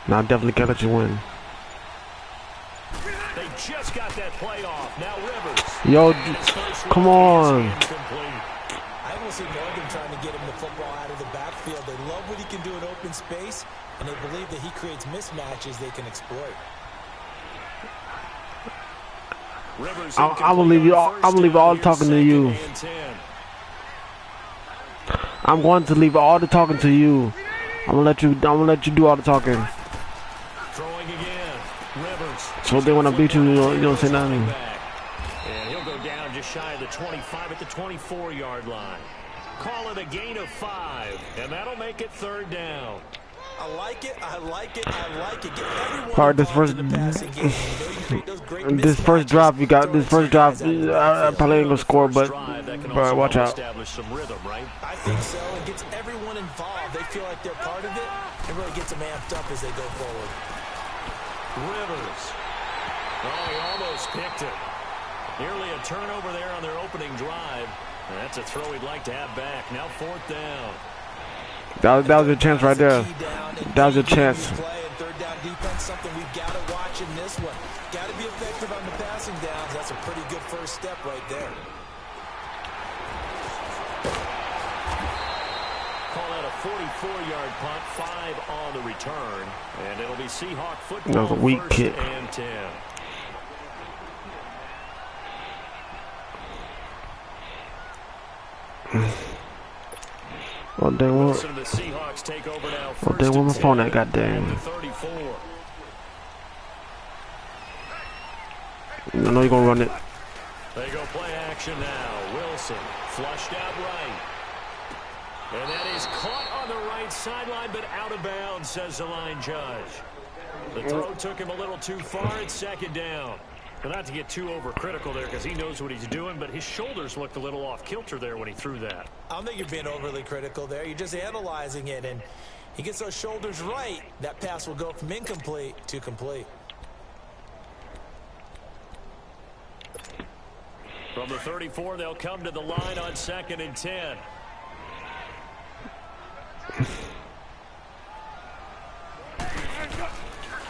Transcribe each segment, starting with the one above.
Now I definitely can't let you win. They just got that play off. Now Rivers. Yo, come on. I almost see Morgan trying to get him the football out of the backfield. They love what he can do in open space, and they believe that he creates mismatches they can exploit. I'm gonna leave you all. I'm gonna leave all the talking to you. I'm going to leave all the talking to you. I'm gonna let you do all the talking. Throwing again. Rivers. So they want to beat you, you don't say nothing. And he'll go down just shy of the 25 at the 24-yard line. Call it a gain of 5, and that'll make it 3rd down. I like it. I like it. I like it. Get everyone Part this first drive you got. This first drive, I probably ain't gonna score, but watch out. Some rhythm, right? I think so. It gets everyone involved. They feel like they're part of it. It really gets them amped up as they go forward. Rivers. Oh, he almost picked it. Nearly a turnover there on their opening drive. And that's a throw he'd like to have back. Now 4th down. That was a chance right there. That was a chance. Third down defense, something we've got to watch in this one. Got to be effective on the passing downs. That's a pretty good first step right there. Call that a 44-yard punt, 5 on the return, and it'll be Seahawk football. That was a weak kick. And 10. Oh, dang, what? The Seahawks take over now. Oh, dang, where my phone at? God dang. I know you're gonna run it. They go play action now. Wilson flushed out right. And that is caught on the right sideline, but out of bounds, says the line judge. The throw took him a little too far. It's 2nd down. Well, not to get too overcritical there because he knows what he's doing, but his shoulders looked a little off kilter there when he threw that. I don't think you're being overly critical there. You're just analyzing it, and he gets those shoulders right. That pass will go from incomplete to complete. From the 34, they'll come to the line on 2nd and 10.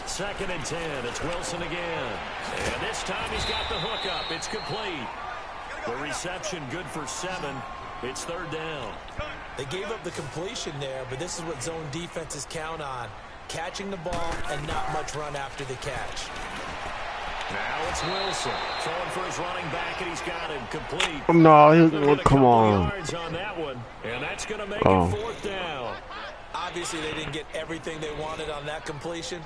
Second and 10. It's Wilson again. And this time he's got the hook up. It's complete. The reception good for 7. It's 3rd down. They gave up the completion there, but this is what zone defenses count on. Catching the ball and not much run after the catch. Now it's Wilson throwing for his running back, and he's got him complete. No, come on. Yards on that one, and that's going to make it 4th down. Obviously, they didn't get everything they wanted on that completion,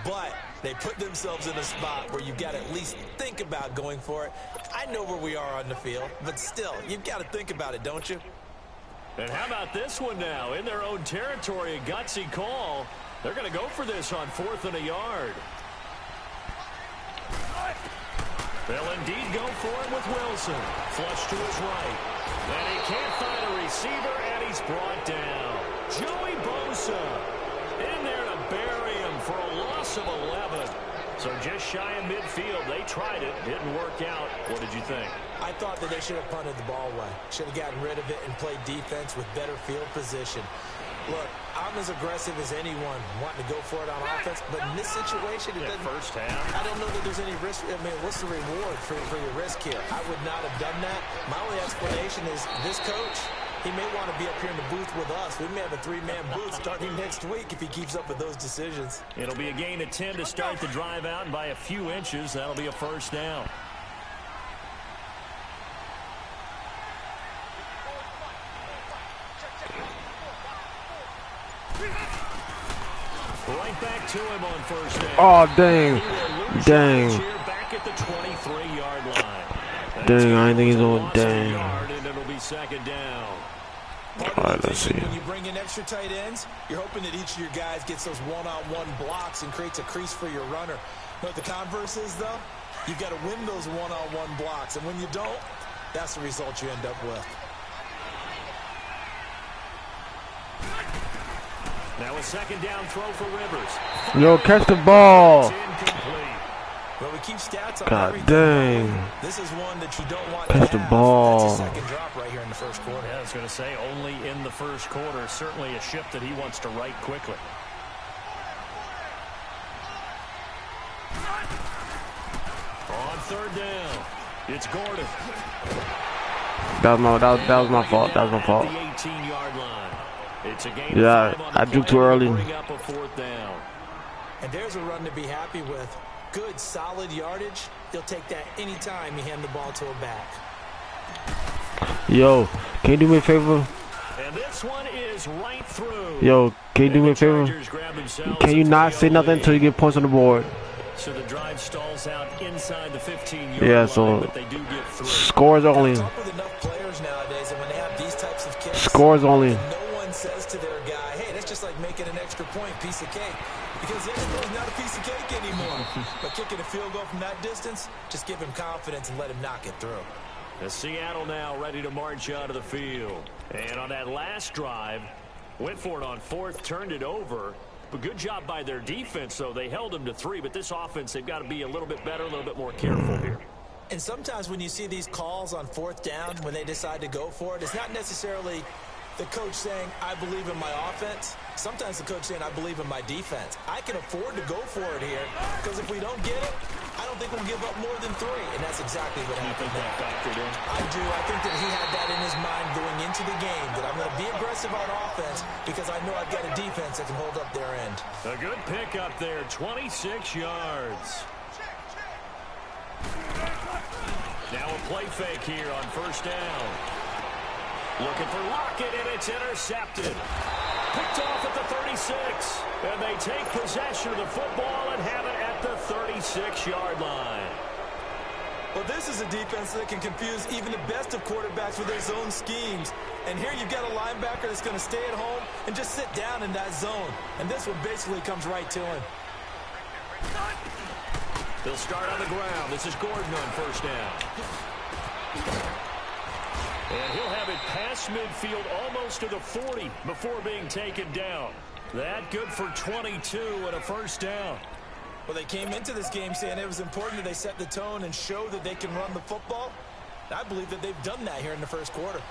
but they put themselves in a spot where you've got to at least think about going for it. I know where we are on the field, but still, you've got to think about it, don't you? And how about this one now? In their own territory, a gutsy call. They're going to go for this on 4th and a yard. They'll indeed go for it with Wilson. Flush to his right. And he can't find a receiver, and he's brought down. Joey Bosa in there to bury him for a loss of 11. So just shy of midfield. They tried it. Didn't work out. What did you think? I thought that they should have punted the ball away. Should have gotten rid of it and played defense with better field position. Look, I'm as aggressive as anyone wanting to go for it on offense, but in this situation, it doesn't. First half. I don't know that there's any risk. I mean, what's the reward for your risk here? I would not have done that. My only explanation is this coach, he may want to be up here in the booth with us. We may have a 3-man booth starting next week if he keeps up with those decisions. It'll be a gain of 10 to start the drive out, and by a few inches, that'll be a 1st down. Right back to him on 1st down. Oh, dang. Dang. Back at the 23-yard line. Dang, I think he's on. Dang. And it'll be 2nd down. All right, let's see. When you bring in extra tight ends, you're hoping that each of your guys gets those one-on-one blocks and creates a crease for your runner. You know what the converse is, though? You've got to win those one-on-one blocks, and when you don't, that's the result you end up with. Now a 2nd down throw for Rivers. Yo, catch the ball. Well, we keep stats on God everything. dang. This is one that you don't want Catch to the have. ball. That's a 2nd drop right here in the 1st quarter. Yeah, I was going to say only in the 1st quarter. Certainly a ship that he wants to right quickly. third down. It's Gordon. That was my fault. That was my fault. The 18-yard line. It's a gain Yeah, of 5 on the I drew play too early. Bring up a fourth down. And there's a run to be happy with. Good, solid yardage. He'll take that anytime you hand the ball to a back. Yo, can you do me a favor? And this one is right through. Yo, can you do me a favor? Can you not say nothing until you get points on the board? So the drive stalls out inside the 15-yard Yeah, so line, but they do get through. Scores only. With enough players nowadays, and when they have these types of kicks, Scores only. no one says to their guy, hey, that's just like making an extra point, piece of cake. Because it's not a piece of cake anymore. But kicking a field goal from that distance, just give him confidence and let him knock it through. The Seattle now ready to march out of the field. And on that last drive, went for it on fourth, turned it over. But good job by their defense, though. They held them to 3, but this offense, they've got to be a little bit better, a little bit more careful here. And sometimes when you see these calls on fourth down, when they decide to go for it, it's not necessarily the coach saying, I believe in my offense. Sometimes the coach saying, I believe in my defense. I can afford to go for it here, because if we don't get it, I don't think we'll give up more than 3. And that's exactly what happened there. I do. I think that he had that in his mind going into the game, that I'm going to be aggressive on offense because I know I've got a defense that can hold up their end. A good pick up there, 26 yards. Now a play fake here on first down. Looking for Lockett, and it's intercepted. Picked off at the 36. And they take possession of the football and have it at the 36-yard line. Well, this is a defense that can confuse even the best of quarterbacks with their zone schemes. And here you've got a linebacker that's going to stay at home and just sit down in that zone. And this one basically comes right to him. They'll start on the ground. This is Gordon on first down. And he'll have it past midfield almost to the 40 before being taken down. That good for 22 and a first down. Well, they came into this game saying it was important that they set the tone and show that they can run the football. I believe that they've done that here in the first quarter.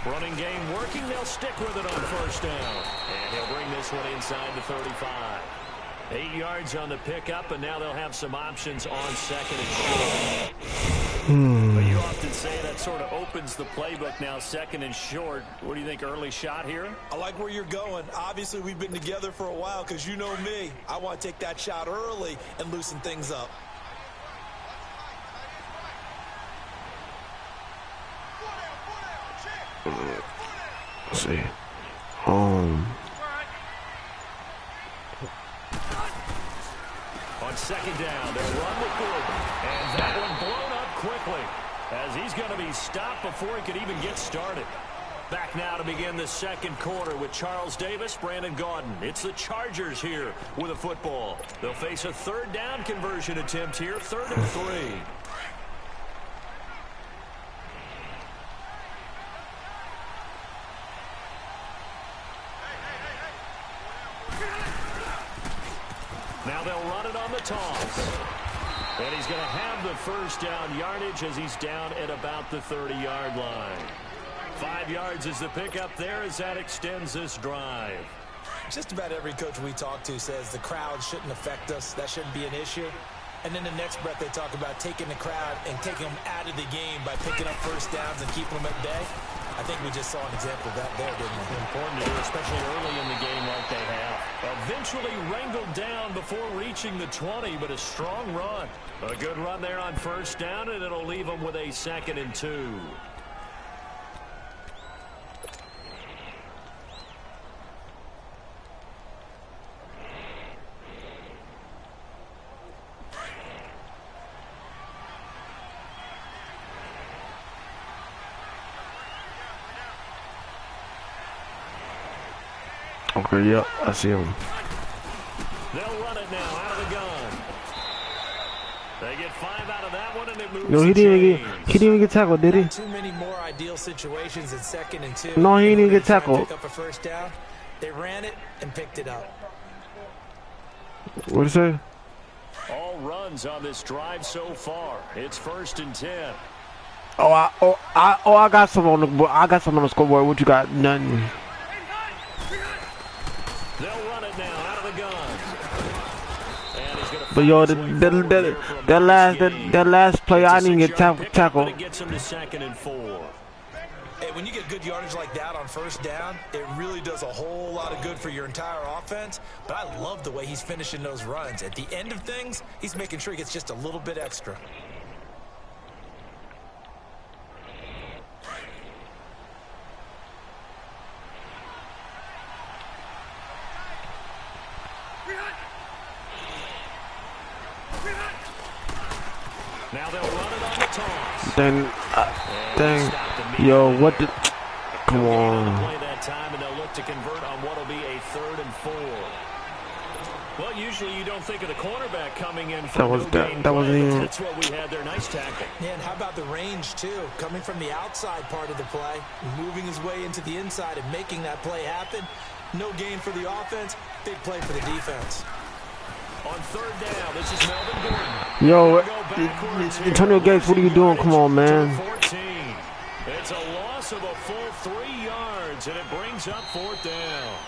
Running game working. They'll stick with it on first down. And he'll bring this one inside the 35. 8 yards on the pickup, and now they'll have some options on second and short. But you often say that sort of opens the playbook now, second and short. What do you think, early shot here? I like where you're going. Obviously, we've been together for a while because you know me. I want to take that shot early and loosen things up. Let's see. On second down, they'll run with Gordon. And that one blown up quickly as he's going to be stopped before he could even get started. Back now to begin the second quarter with Charles Davis, Brandon Gaudin. It's the Chargers here with a football. They'll face a third down conversion attempt here, 3rd and 3. Now they'll run it on the toss. And he's going to have the first down yardage as he's down at about the 30-yard line. 5 yards is the pickup there as that extends this drive. Just about every coach we talk to says the crowd shouldn't affect us. That shouldn't be an issue. And then the next breath they talk about taking the crowd and taking them out of the game by picking up first downs and keeping them at bay. I think we just saw an example of that there, didn't we? Important to do, especially early in the game like they have. Eventually wrangled down before reaching the 20, but a strong run. A good run there on first down, and it'll leave them with a 2nd and 2. Okay, yep, I see him. They'll run it now out of the gun. They get 5 out of that one, and it moves. No, he didn't even get tackled, did he? Not too many more ideal situations in 2nd and 2. No, he didn't get tackled. Pick up a first down. They ran it and picked it up. What'd you say? All runs on this drive so far. It's 1st and 10. I got some on the board. I got some on the scoreboard. What you got? Nothing. They'll run it now out of the gun. And he's going to But yo, that last play, I didn't get tackled. It gets him to 2nd and 4. Hey, when you get good yardage like that on first down, it really does a whole lot of good for your entire offense. But I love the way he's finishing those runs. At the end of things, he's making sure he gets just a little bit extra. Now they'll run it on the toss. Dang. Yo, what the... Come on. Play that time, and they'll look to convert on what will be a 3rd and 4. Well, usually you don't think of the cornerback coming in for that wasn't even... That's what we had there. Nice tackle. Yeah, and how about the range, too? Coming from the outside part of the play, moving his way into the inside and making that play happen. No gain for the offense, big play for the defense. On 3rd down, this is Melvin Gordon. Yo, Antonio Gates, what are you doing? Come on, man. 14. It's a loss of a full 3 yards, and it brings up 4th down.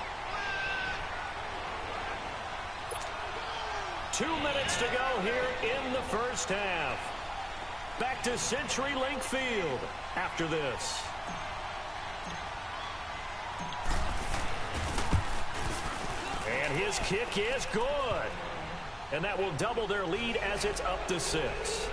2 minutes to go here in the first half. Back to CenturyLink Field after this. And his kick is good. And that will double their lead as it's up to 6.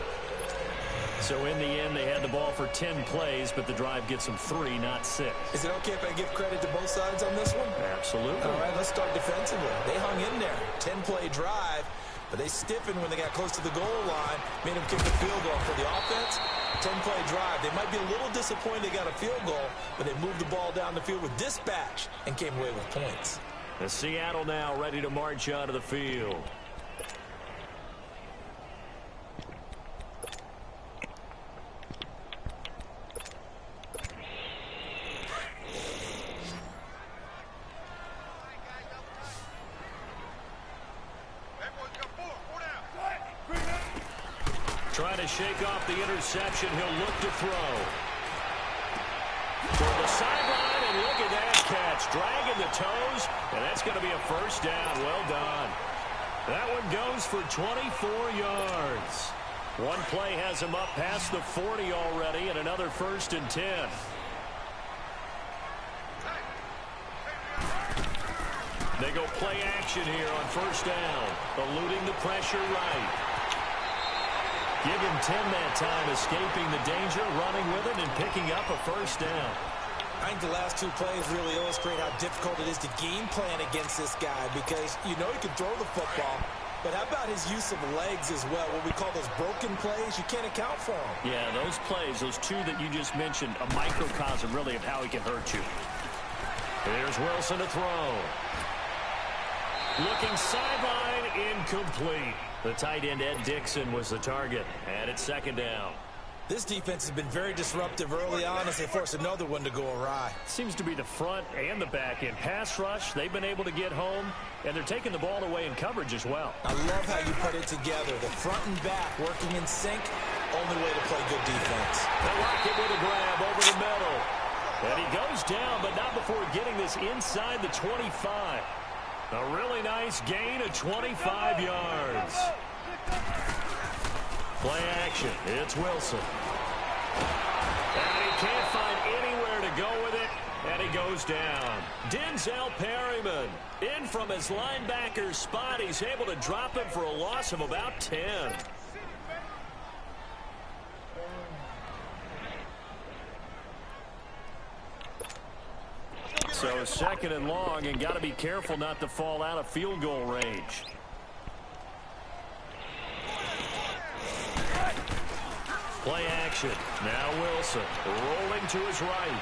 So in the end, they had the ball for 10 plays, but the drive gets them 3, not 6. Is it okay if I give credit to both sides on this one? Absolutely. All right, let's start defensively. They hung in there. 10-play drive, but they stiffened when they got close to the goal line, made them kick the field goal. For the offense, 10-play drive. They might be a little disappointed they got a field goal, but they moved the ball down the field with dispatch and came away with points. The Seattle now ready to march out of the field. Trying to shake off the interception. He'll look to throw. For the sideline, and look at that catch. Dragging the toes, and that's going to be a 1st down. Well done. That one goes for 24 yards. One play has him up past the 40 already, and another 1st and 10. They go play action here on 1st down. Eluding the pressure right. Give him 10 that time, escaping the danger, running with it, and picking up a 1st down. I think the last 2 plays really illustrate how difficult it is to game plan against this guy, because you know he can throw the football, but how about his use of legs as well? What we call those broken plays, you can't account for them. Yeah, those plays, those 2 that you just mentioned, a microcosm really of how he can hurt you. Here's Wilson to throw. Looking sideline, incomplete. The tight end, Ed Dixon, was the target, and it's 2nd down. This defense has been very disruptive early on as they force another one to go awry. Seems to be the front and the back end. Pass rush, they've been able to get home, and they're taking the ball away in coverage as well. I love how you put it together. The front and back working in sync, only way to play good defense. They lock it with a grab over the middle. And he goes down, but not before getting this inside the 25. A really nice gain of 25 yards. Play action. It's Wilson. And he can't find anywhere to go with it, and he goes down. Denzel Perryman in from his linebacker spot. He's able to drop him for a loss of about 10. So 2nd and long, and got to be careful not to fall out of field goal range. Play action. Now Wilson rolling to his right.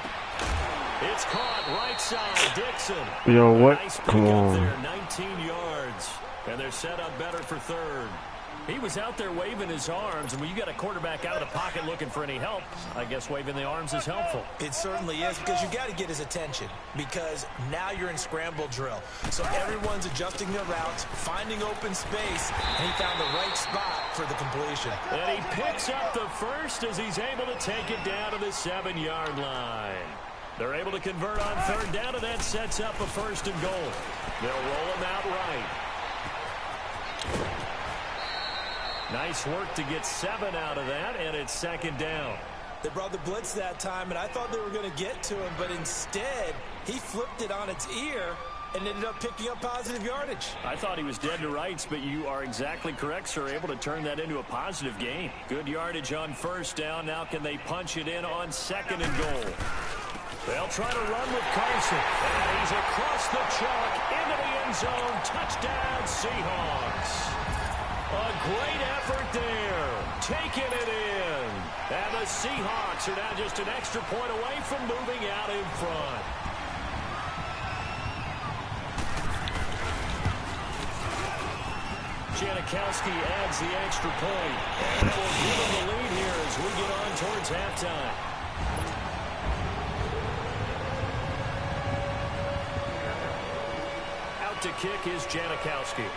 It's caught right side. Dixon. Yo, what? Nice Come on. there, 19 yards. And they're set up better for 3rd. He was out there waving his arms, and when you got a quarterback out of the pocket looking for any help, I guess waving the arms is helpful. It certainly is, because you got to get his attention, because now you're in scramble drill. So everyone's adjusting their routes, finding open space, and he found the right spot for the completion. And he picks up the 1st as he's able to take it down to the 7-yard line. They're able to convert on 3rd down, and that sets up a 1st and goal. They'll roll him out right. Nice work to get 7 out of that, and it's 2nd down. They brought the blitz that time, and I thought they were going to get to him, but instead, he flipped it on its ear and ended up picking up positive yardage. I thought he was dead to rights, but you are exactly correct, sir. Able to turn that into a positive gain. Good yardage on 1st down. Now can they punch it in on 2nd and goal? They'll try to run with Carson. And he's across the chalk into the end zone. Touchdown, Seahawks. A great effort there. Taking it in. And the Seahawks are now just an extra point away from moving out in front. Janikowski adds the extra point. And we'll give him the lead here as we get on towards halftime. Out to kick is Janikowski.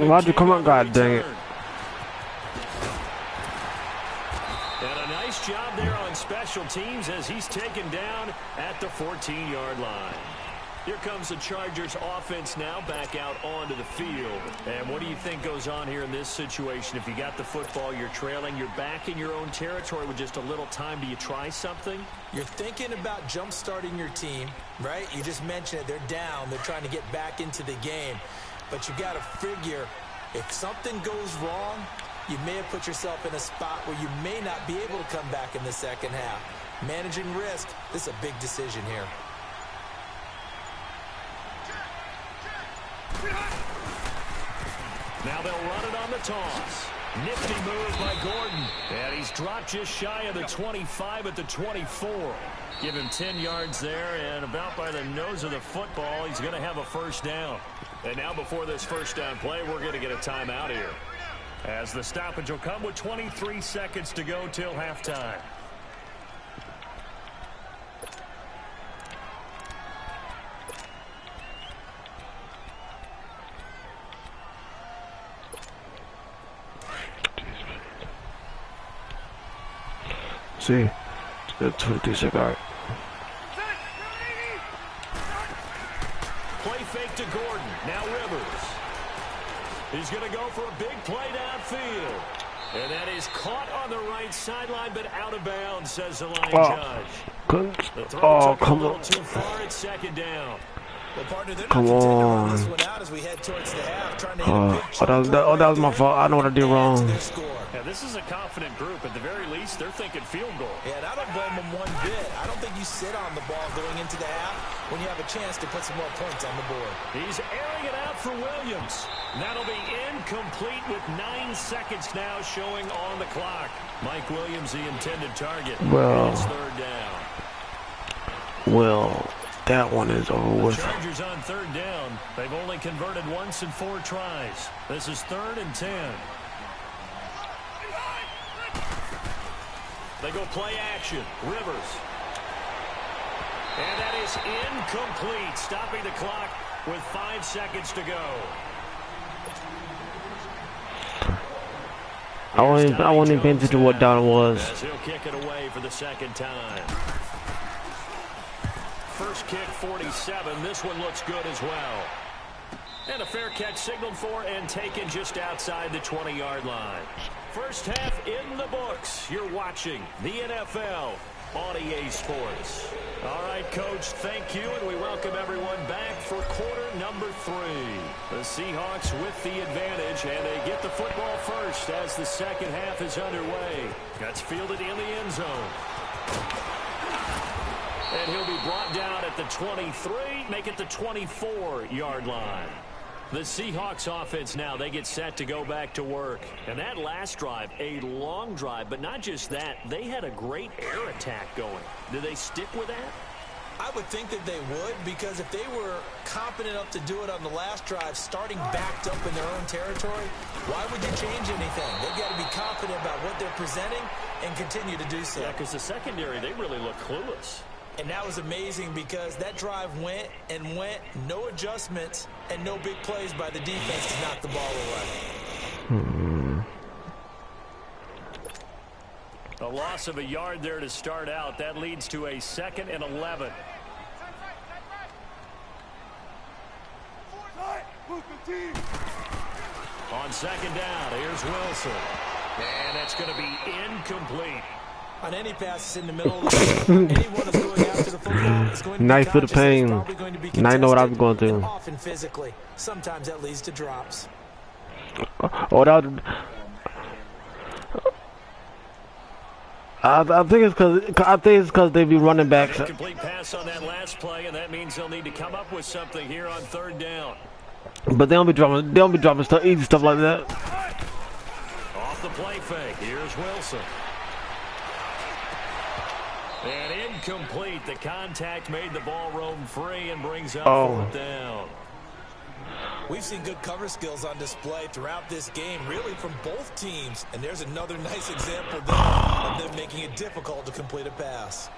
Why'd you come up? God dang it. And a nice job there on special teams as he's taken down at the 14-yard line. Here comes the Chargers offense now back out onto the field. And what do you think goes on here in this situation? If you got the football, you're trailing, you're back in your own territory with just a little time. Do you try something? You're thinking about jump-starting your team, right? You just mentioned it. They're down. They're trying to get back into the game. But you got to figure, if something goes wrong, you may have put yourself in a spot where you may not be able to come back in the second half. Managing risk, this is a big decision here. Now they'll run it on the toss. Nifty move by Gordon. And he's dropped just shy of the 25 at the 24. Give him 10 yards there, and about by the nose of the football, he's going to have a 1st down. And now before this 1st down play, we're going to get a timeout here, as the stoppage will come with 23 seconds to go till halftime. See, it's 23 seconds. Play fake to Gordon. Now Rivers. He's going to go for a big play downfield. And that is caught on the right sideline, but out of bounds, says the line judge. The throw took a little too far. It's 2nd down. Well, partner, they're not contending to run this one out as we head towards the half, trying to hit a big chunk that was my fault. I know what I did wrong. Yeah, this is a confident group. At the very least, they're thinking field goal. Yeah, and I don't blame them one bit. I don't think you sit on the ball going into the half when you have a chance to put some more points on the board. He's airing it out for Williams. That'll be incomplete with 9 seconds now showing on the clock. Mike Williams, the intended target. Well, it's 3rd down. Well, that one is over with. The Chargers on 3rd down. They've only converted once in 4 tries. This is 3rd and 10. They go play action. Rivers. And that is incomplete, stopping the clock with 5 seconds to go. I wasn't even paying attention to what down it was. As he'll kick it away for the 2nd time. First kick, 47. This one looks good as well. And a fair catch signaled for and taken just outside the 20-yard line. First half in the books. You're watching the NFL on EA Sports. All right, Coach, thank you, and we welcome everyone back for quarter number 3. The Seahawks with the advantage, and they get the football first as the 2nd half is underway. That's fielded in the end zone. And he'll be brought down at the 23, make it the 24-yard line. The Seahawks offense now, they get set to go back to work. And that last drive, a long drive, but not just that, they had a great air attack going. Do they stick with that? I would think that they would, because if they were confident enough to do it on the last drive, starting backed up in their own territory, why would you change anything? They've got to be confident about what they're presenting and continue to do so. Yeah, because the secondary, they really look clueless. And that was amazing because that drive went and went, no adjustments, and no big plays by the defense to knock the ball away. A loss of a yard there to start out. That leads to a 2nd and 11. On second down, here's Wilson. And it's going to be incomplete. On any passes in the middle of the field, anyone is going after the football is going to Nice be for the conscious, it's pain. probably going to be And I know what I'm going contested, and through. often physically. Sometimes that leads to drops. Oh, that. I think it's because they be running backs. Complete pass on that last play, and that means they'll need to come up with something here on third down. But they don't be dropping stuff, easy stuff like that. Off the play fake, here's Wilson. And incomplete. The contact made the ball roam free and brings up fourth down. We've seen good cover skills on display throughout this game, really from both teams. And there's another nice example there of them making it difficult to complete a pass.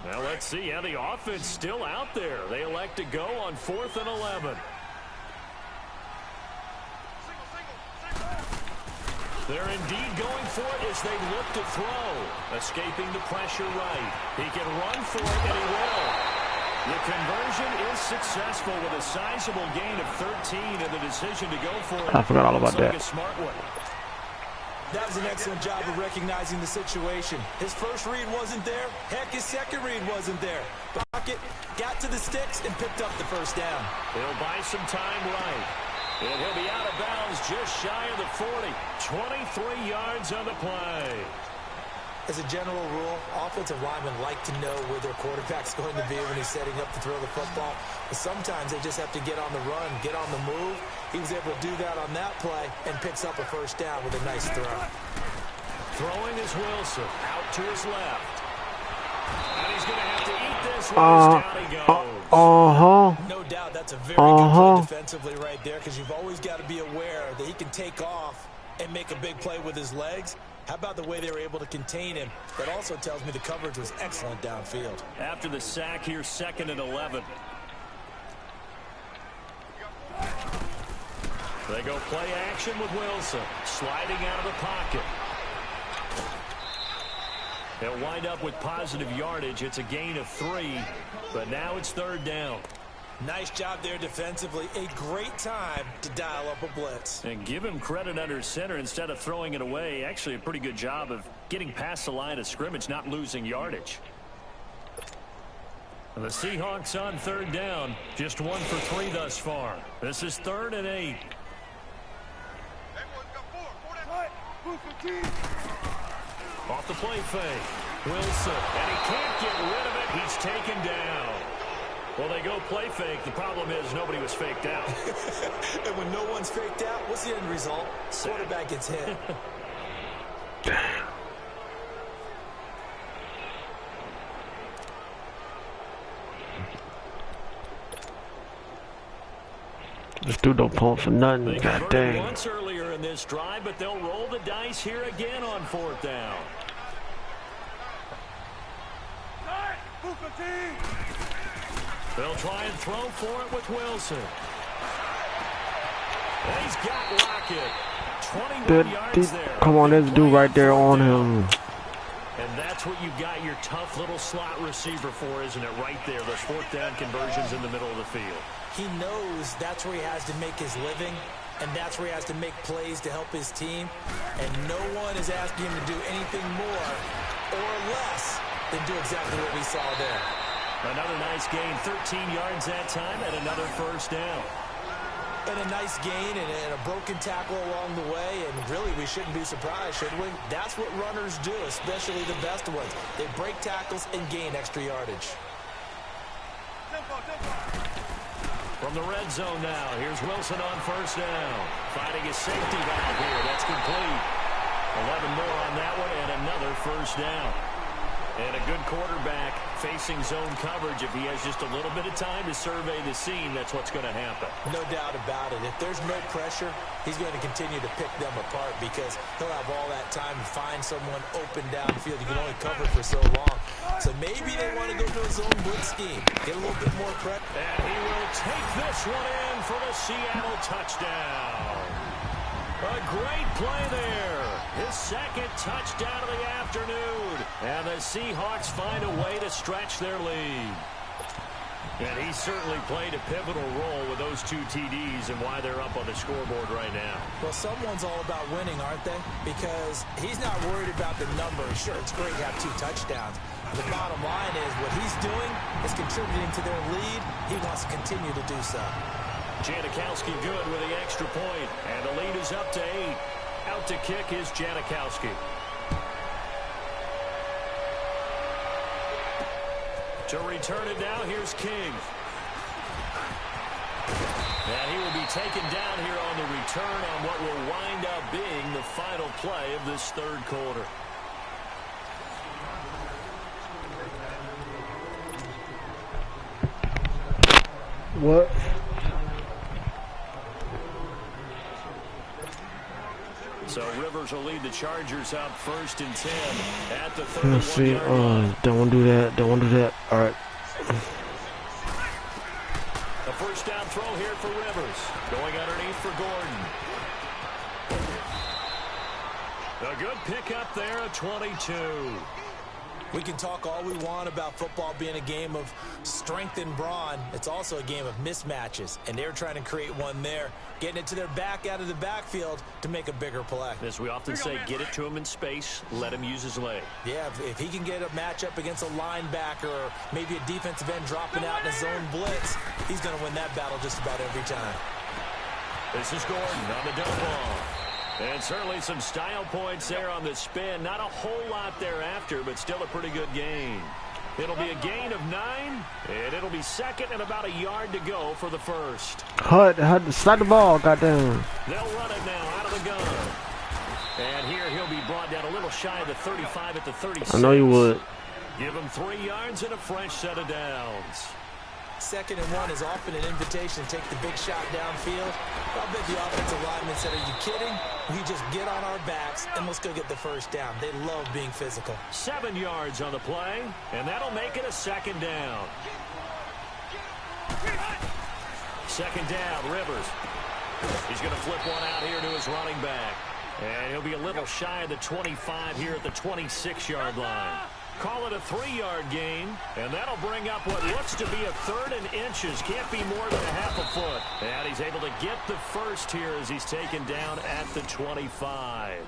Now let's see how the offense still out there. They elect to go on 4th and 11. They're indeed going for it as they look to throw. Escaping the pressure right. He can run for it, and he will. The conversion is successful with a sizable gain of 13 and the decision to go for it. I forgot all about that. A smart one. That was an excellent job of recognizing the situation. His first read wasn't there. Heck, his second read wasn't there. Pocket got to the sticks and picked up the first down. He'll buy some time right. And he'll be out of bounds just shy of the 40. 23 yards on the play. As a general rule, offensive linemen like to know where their quarterback's going to be when he's setting up to throw the football. But sometimes they just have to get on the run, get on the move. He was able to do that on that play and picks up a first down with a nice throw. Throwing is Wilson. Out to his left. And he's going to have to eat this one. Down he goes. No doubt that's a very good play defensively right there, because you've always got to be aware that he can take off and make a big play with his legs. How about the way they were able to contain him? That also tells me the coverage was excellent downfield. After the sack here, 2nd and 11. They go play action with Wilson. Sliding out of the pocket. They'll wind up with positive yardage. It's a gain of 3, but now it's 3rd down. Nice job there defensively. A great time to dial up a blitz. And give him credit under center instead of throwing it away. Actually, a pretty good job of getting past the line of scrimmage, not losing yardage. And the Seahawks on 3rd down. Just 1 for 3 thus far. This is 3rd and 8. Off the play fake. Wilson. And he can't get rid of it. He's taken down. Well, they go play fake. The problem is nobody was faked out. And when no one's faked out, what's the end result? Quarterback gets hit. This dude don't pull for nothing. They God converted dang. once earlier in this drive, but they'll roll the dice here again on 4th down. They'll try and throw for it with Wilson. And he's got Lockett. 21 yards there. Come on, there's a dude right there on him. And that's what you've got your tough little slot receiver for, isn't it? Right there, those 4th down conversions in the middle of the field. He knows that's where he has to make his living, and that's where he has to make plays to help his team. And no one is asking him to do anything more or less than do exactly what we saw there. Another nice gain, 13 yards that time, and another first down. And a nice gain and a broken tackle along the way, and really we shouldn't be surprised, should we? That's what runners do, especially the best ones. They break tackles and gain extra yardage. From the red zone now, here's Wilson on 1st down. Finding his safety valve here. That's complete. 11 more on that one, and another first down. And a good quarterback facing zone coverage. If he has just a little bit of time to survey the scene, that's what's going to happen. No doubt about it. If there's no pressure, he's going to continue to pick them apart because he'll have all that time to find someone open downfield. You can only cover for so long. So maybe they want to go to a zone blitz scheme. Get a little bit more pressure. And he will take this one in for the Seattle touchdown. A great play there. His second touchdown of the afternoon. And the Seahawks find a way to stretch their lead. And he certainly played a pivotal role with those 2 TDs and why they're up on the scoreboard right now. Well, someone's all about winning, aren't they? Because he's not worried about the numbers. Sure, it's great to have 2 touchdowns. The bottom line is what he's doing is contributing to their lead. He wants to continue to do so. Janikowski good with the extra point. And the lead is up to 8. Out to kick is Janikowski. To return it now, here's King. And he will be taken down here on the return on what will wind up being the final play of this third quarter. What? So Rivers will lead the Chargers out 1st and 10 at the 31-yard line. Let's see. Don't want to do that. Don't want to do that. All right. A first down throw here for Rivers. Going underneath for Gordon. A good pickup there at 22. We can talk all we want about football being a game of strength and brawn. It's also a game of mismatches, and they're trying to create one there, getting it to their back out of the backfield to make a bigger play. As we often say, get it to him in space, let him use his leg. Yeah, if he can get a matchup against a linebacker or maybe a defensive end dropping out in a zone blitz, he's going to win that battle just about every time. This is Gordon on the dump ball. And certainly some style points there on the spin. Not a whole lot thereafter, but still a pretty good gain. It'll be a gain of 9, and it'll be 2nd and about a yard to go for the first. Hud, slide the ball, goddamn. They'll run it now out of the gun. And here he'll be brought down a little shy of the 35 at the 36. I know you would. Give him 3 yards and a fresh set of downs. 2nd and 1 is often an invitation to take the big shot downfield. I'll bet the offensive lineman said, are you kidding? We just get on our backs and let's go get the first down. They love being physical. 7 yards on the play, and that'll make it a 2nd down. 2nd down, Rivers. He's going to flip one out here to his running back. And he'll be a little shy of the 25 here at the 26-yard line. Call it a 3-yard gain, and that'll bring up what looks to be a 3rd and inches. Can't be more than a half a foot. And he's able to get the first here as he's taken down at the 25.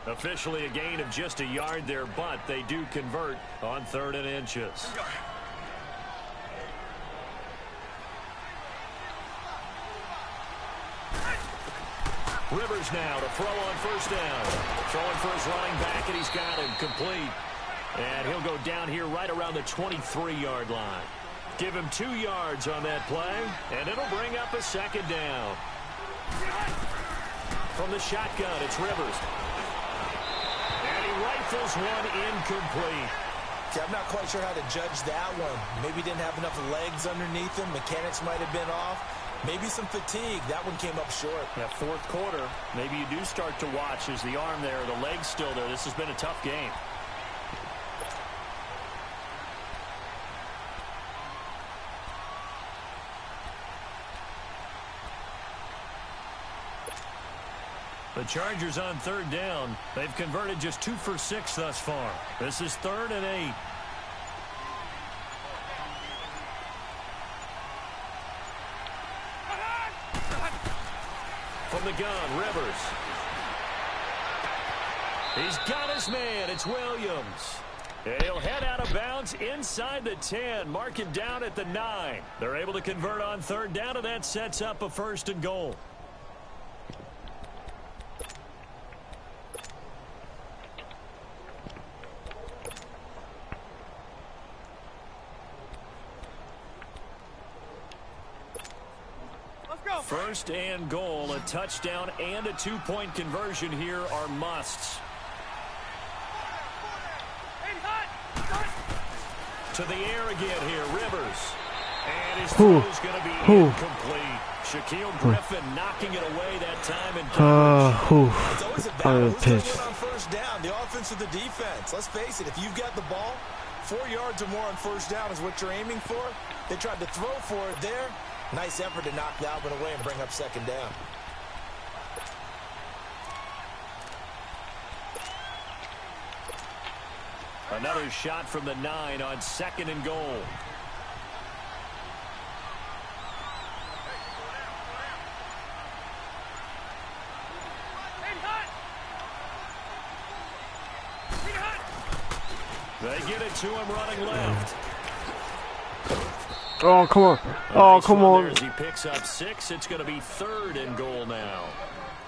Officially a gain of just a yard there, but they do convert on 3rd and inches. Rivers now to throw on first down. Throwing for his running back, and he's got him complete. And he'll go down here right around the 23-yard line. Give him 2 yards on that play, and it'll bring up a 2nd down. From the shotgun, it's Rivers. And he rifles one incomplete. Okay, I'm not quite sure how to judge that one. Maybe he didn't have enough legs underneath him. Mechanics might have been off. Maybe some fatigue. That one came up short. That 4th quarter, maybe you do start to watch as the arm there, the leg's still there. This has been a tough game. The Chargers on 3rd down. They've converted just 2 for 6 thus far. This is 3rd and 8. From the gun, Rivers. He's got his man. It's Williams. And he'll head out of bounds inside the 10. Mark him down at the 9. They're able to convert on 3rd down, and that sets up a 1st and goal. First and goal, a touchdown and a 2-point conversion here are musts. To the air again here, Rivers. And his throw is going to be incomplete. Shaquille Griffin knocking it away that time. It's always a battle. Who's going to win on first down, the offense or the defense? Let's face it, if you've got the ball, 4 yards or more on first down is what you're aiming for. They tried to throw for it there. Nice effort to knock that one away and bring up 2nd down. Another shot from the 9 on 2nd and goal. They get it to him running left. Oh, come on. Oh, come on. As he picks up 6, it's going to be 3rd and goal now.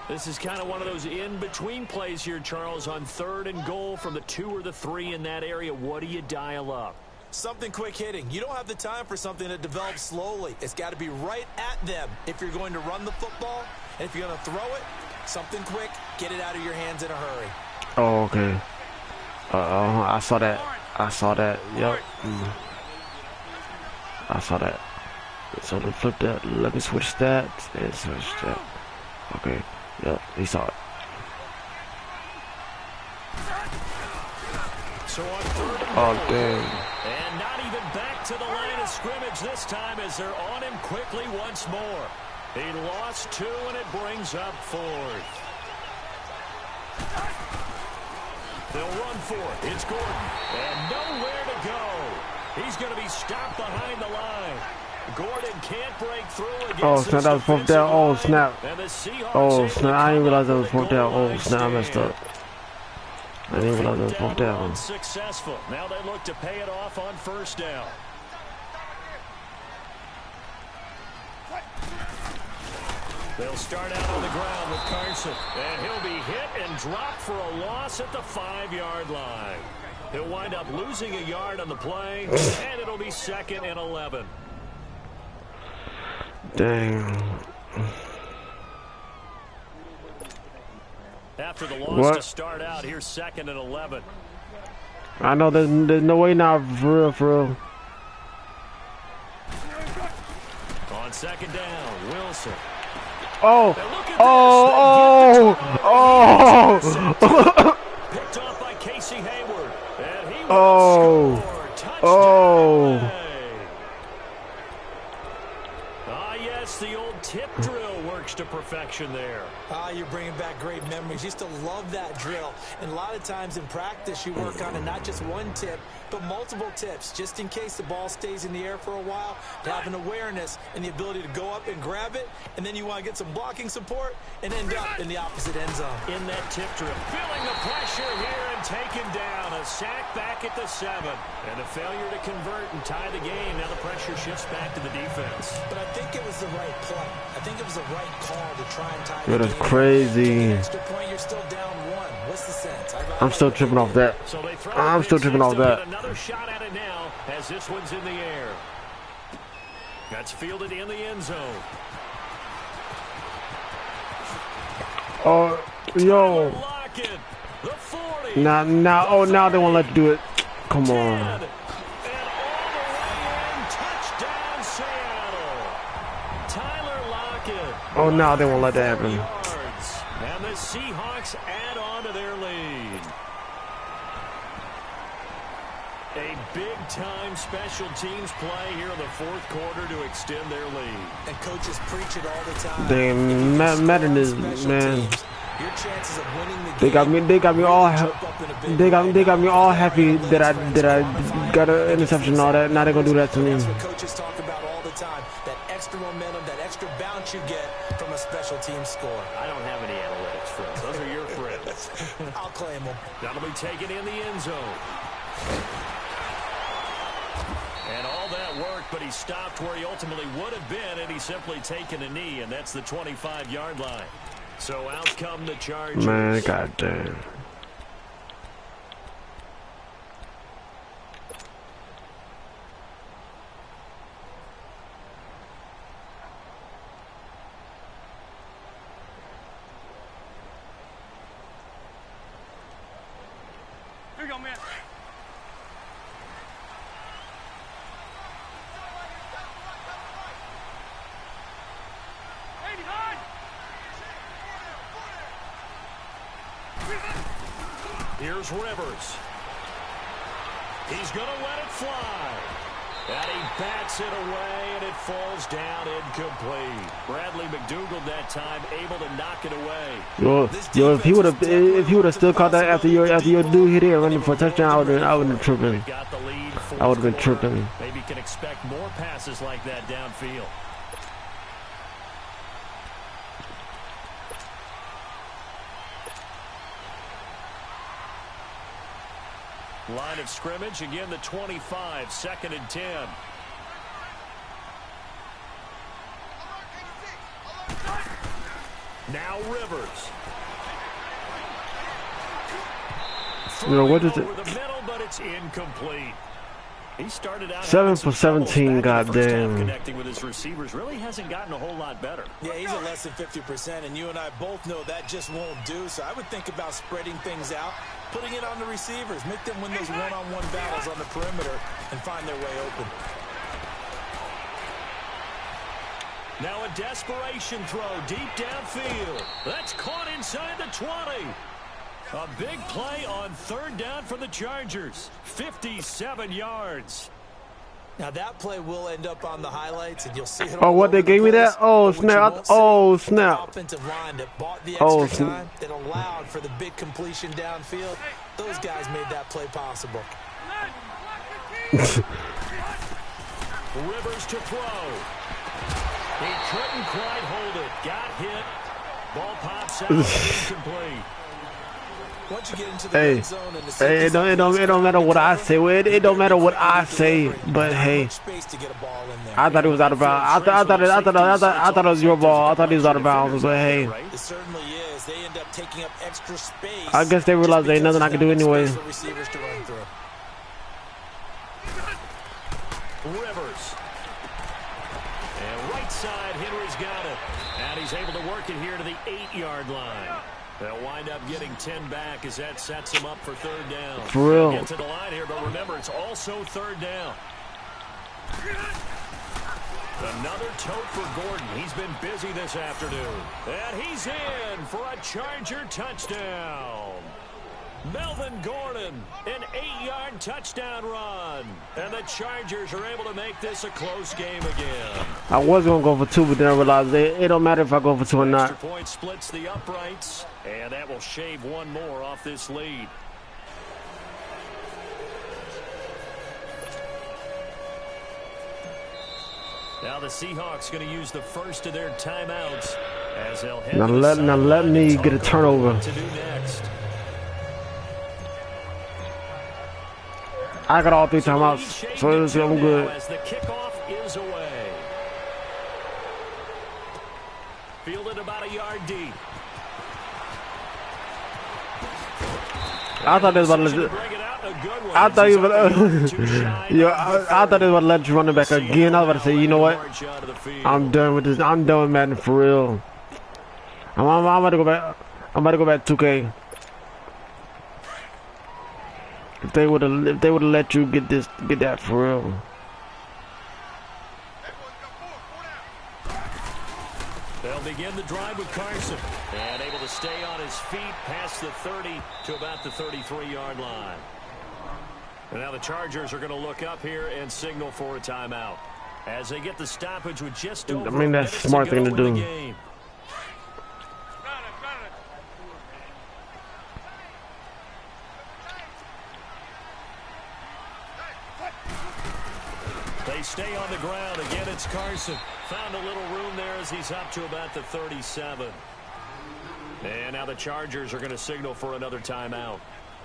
This is kind of one of those in-between plays here, Charles, on 3rd and goal from the 2 or the 3 in that area. What do you dial up? Something quick hitting. You don't have the time for something that develops slowly. It's got to be right at them if you're going to run the football. And if you're going to throw it, something quick, get it out of your hands in a hurry. Oh, okay. I saw that. I saw that. Yep. I saw that. So to flip that, let me switch stats and switch that. Okay. Yep. He saw it. So on 3rd and Oh, dang. And not even back to the line of scrimmage this time as they're on him quickly once more. He lost 2 and it brings up 4th. They'll run for it. It's Gordon. And nowhere to go. He's going to be stopped behind the line. Gordon can't break through against Oh, snap. That was 4th down. Oh, snap. Oh, snap. I didn't realize that was 4th down. Oh, snap. I messed up. I didn't realize that was 4th down. Successful. Now they look to pay it off on 1st down. They'll start out on the ground with Carson. And he'll be hit and dropped for a loss at the 5-yard line. He'll wind up losing a yard on the play, and it'll be 2nd and 11. Dang. After the loss to start out, here's 2nd and 11. I know there's no way now, for real. On 2nd down, Wilson. Oh, Picked off by Casey Hayward. And he oh, oh. Ah, yes, the old tip drill works to perfection there. Ah, you're bringing back great memories. Used to love that drill. And a lot of times in practice, you work on it, not just one tip, but multiple tips, just in case the ball stays in the air for a while, to have an awareness and the ability to go up and grab it, and then you want to get some blocking support and end up in the opposite end zone. In that tip drill, feeling the pressure here and taken down. A sack back at the 7. And a failure to convert and tie the game. Now the pressure shifts back to the defense. But I think it was the right play. I think it was the right call to try and tie the Yo, game. that's crazy. Extra point, you're still down 1. What's the sense? I'm still tripping off that. So they throw I'm still tripping off that. Another shot at it now as this one's in the air. That's fielded in the end zone. Oh, yo. The 40. Now they won't let you do it. Come on. And all the way in. Touchdown, Seattle. Tyler Lockett. Oh, now they won't let that happen. Yards. And the Seahawks add on to their lead. A big-time special teams play here in the 4th quarter to extend their lead. And coaches preach it all the time. Dang, Madden is, man. Your chances of winning the game. They got me all happy that I got an interception and all that. Now they're gonna do that to me. That's what coaches talk about all the time. That extra momentum, that extra bounce you get from a special team score. I don't have any analytics, friends. Those are your friends. I'll claim them. That'll be taken in the end zone. And all that worked, but he stopped where he ultimately would have been, and he's simply taken a knee, and that's the 25-yard line. So out come the Chargers. Man, goddamn. Here you go, man. Here's Rivers. He's going to let it fly. And he bats it away, and it falls down incomplete. Bradley McDougald that time able to knock it away. Yo, if he would have still caught that after your dude hit it running for a touchdown, I would have been tripping. I would have been tripping. Maybe can expect more passes like that downfield. Line of scrimmage, again the 25, 2nd and 10. Now Rivers. You know, what is it? Over the middle, but it's incomplete. He started out 7 for 17, goddamn. Connecting with his receivers really hasn't gotten a whole lot better. Yeah, he's at less than 50%, and you and I both know that just won't do. So I would think about spreading things out, putting it on the receivers, make them win those one-on-one battles on the perimeter, and find their way open. Now a desperation throw deep downfield. That's caught inside the 20. A big play on 3rd down for the Chargers. 57 yards. Now that play will end up on the highlights, and you'll see it. Oh, what they gave me that? Oh snap! Oh snap! Offensive line that bought the extra time that allowed for the big completion downfield. Those guys made that play possible. Rivers to throw. He couldn't quite hold it. Got hit. Ball pops out. Incomplete. Once you get into the red zone and the it don't matter what I say. It don't matter what I say. But hey, I thought it was out of bounds. I thought it was your ball. I thought it was out of bounds. But hey, it certainly is. They end up taking up extra space. I guess they realized there ain't nothing I can do anyway. Receivers to run through. Rivers. And right side, Henry's got it. And he's able to work it here to the 8-yard line. They'll wind up getting 10 back as that sets him up for 3rd down. For real. Get to the line here, but remember, it's also 3rd down. Another tote for Gordon. He's been busy this afternoon. And he's in for a Charger touchdown. Melvin Gordon, an 8-yard touchdown run. And the Chargers are able to make this a close game again. I was going to go for 2, but then I realized it don't matter if I go for 2 or not. Extra point splits the uprights, and that will shave one more off this lead. Now the Seahawks going to use the first of their timeouts as they'll head now let me get a turnover. To do next. I got all 3 timeouts, so I'm good. As the kickoff is away. Fielded about a yard deep. I thought they was about to let I thought you I thought they was about to let you run it back again. I was about to say, you know what? I'm done with this. I'm done with Madden for real. I'm about to go back. I'm about to go back 2K. If they would have let you get that for real. They'll begin the drive with Carson. And able to stay on his feet past the 30 to about the 33-yard line. And now the Chargers are going to look up here and signal for a timeout. As they get the stoppage with just over I mean, that's a smart thing to do. They stay on the ground. Again, it's Carson. Found a little room there as he's up to about the 37. And now the Chargers are going to signal for another timeout.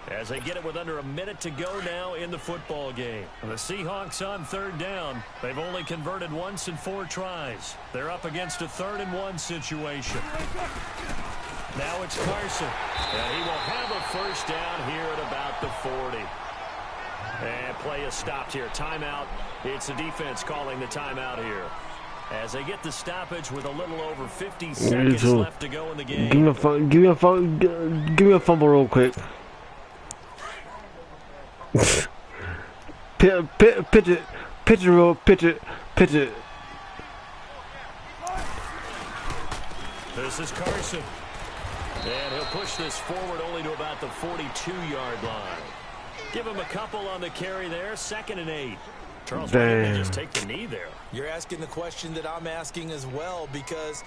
As they get it with under a minute to go now in the football game. The Seahawks on 3rd down. They've only converted once in 4 tries. They're up against a 3rd and 1 situation. Now it's Carson. And he will have a first down here at about the 40. And play is stopped here. Timeout. It's the defense calling the timeout here. As they get the stoppage with a little over 50 seconds left to go in the game. Give me a fumble real quick. Pitch it. This is Carson. And he'll push this forward only to about the 42-yard line. Give him a couple on the carry there. 2nd and 8. Charles, why didn't they just take the knee there? You're asking the question that I'm asking as well, because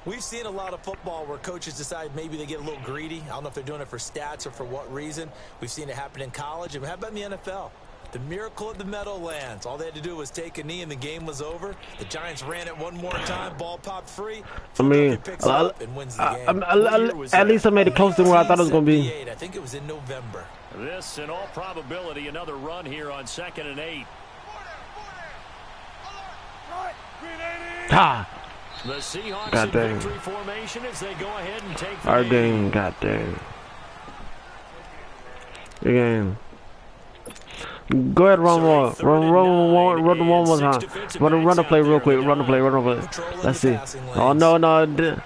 we've seen a lot of football where coaches decide maybe they get a little greedy. I don't know if they're doing it for stats or for what reason. We've seen it happen in college. And how about in the NFL? The miracle of the Meadowlands. All they had to do was take a knee and the game was over. The Giants ran it one more time. Ball popped free. I mean, picks up and wins the game. At least I made it close to where I thought it was going to be. I think it was in November. This, in all probability, another run here on 2nd and 8. Ha! The Seahawks God in dang. victory formation as they go ahead and take the Our lead. game, god dang. Your game. Go ahead, run more. Run one more time. Run the play real quick. Run the play. Let's see. Oh no, not that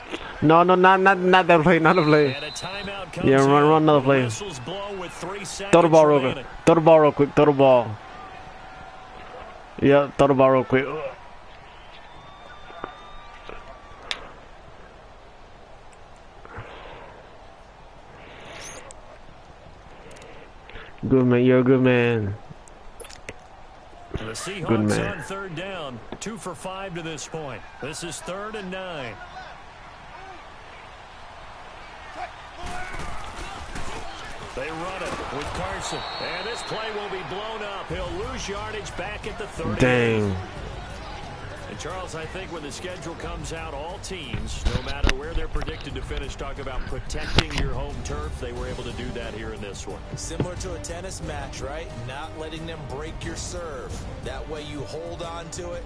play. Not the play. And a timeout comes Yeah, run in. another play. Whistles blow with 3 seconds Throw the ball real quick. remaining. Throw the ball real quick. Throw the ball. Yeah, throw the ball real quick. Good man, you're a good man. The Seahawks Good man. on 3rd down, 2 for 5 to this point. This is 3rd and 9. They run it with Carson. And this play will be blown up. He'll lose yardage back at the 30. Dang. And Charles, I think when the schedule comes out, all teams, no matter where they're predicted to finish, talk about protecting your home turf. They were able to do that here in this one. Similar to a tennis match, right? Not letting them break your serve. That way you hold on to it.